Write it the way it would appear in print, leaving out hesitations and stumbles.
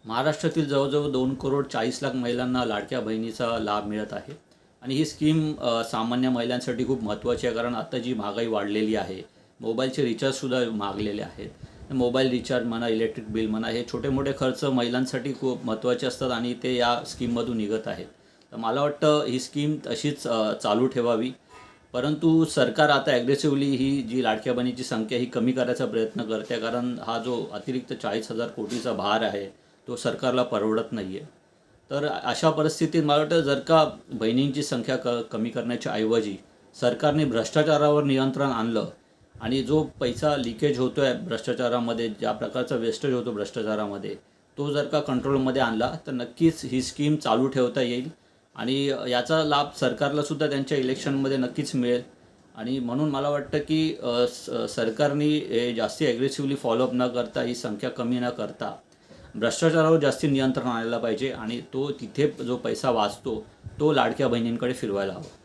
महाराष्ट्रातील जवळजवळ 2,40,00,000 महिलांना लाडक्या बहिणीचा लाभ मिळत आहे आणि ही स्कीम सामान्य महिलांसाठी खूप महत्त्वाची आहे. कारण आता जी महागाई वाढलेली आहे, मोबाईलचे रिचार्जसुद्धा महागलेले आहेत. मोबाईल रिचार्ज म्हणा, इलेक्ट्रिक बिल म्हणा, हे छोटे मोठे खर्च महिलांसाठी खूप महत्त्वाचे असतात आणि ते या स्कीममधून निघत आहेत. तर मला वाटतं ही स्कीम तशीच चालू ठेवावी. परंतु सरकार आता ॲग्रेसिव्हली ही जी लाडक्या बहिणीची संख्या ही कमी करायचा प्रयत्न करते, कारण हा जो अतिरिक्त 40,000 कोटीचा भार आहे तो सरकारला परवडत नाही आहे. तर अशा परिस्थितीत मला वाटतं जर का बहिणींची संख्या कमी करण्याच्या ऐवजी सरकारने भ्रष्टाचारावर नियंत्रण आणलं आणि जो पैसा लिकेज होतो आहे भ्रष्टाचारामध्ये, ज्या प्रकारचा वेस्टेज होतो भ्रष्टाचारामध्ये, तो जर का कंट्रोलमध्ये आणला तर नक्कीच ही स्कीम चालू ठेवता येईल आणि याचा लाभ सरकारलासुद्धा त्यांच्या इलेक्शनमध्ये नक्कीच मिळेल. आणि म्हणून मला वाटतं की सरकारने हे जास्ती ॲग्रेसिव्हली फॉलोअप न करता, ही संख्या कमी न करता भ्रष्टाचारावर जास्ती नियंत्रण आणायला पाहिजे आणि तो तिथे जो पैसा वाचतो तो लाडक्या बहिणींकडे फिरवायला हवा.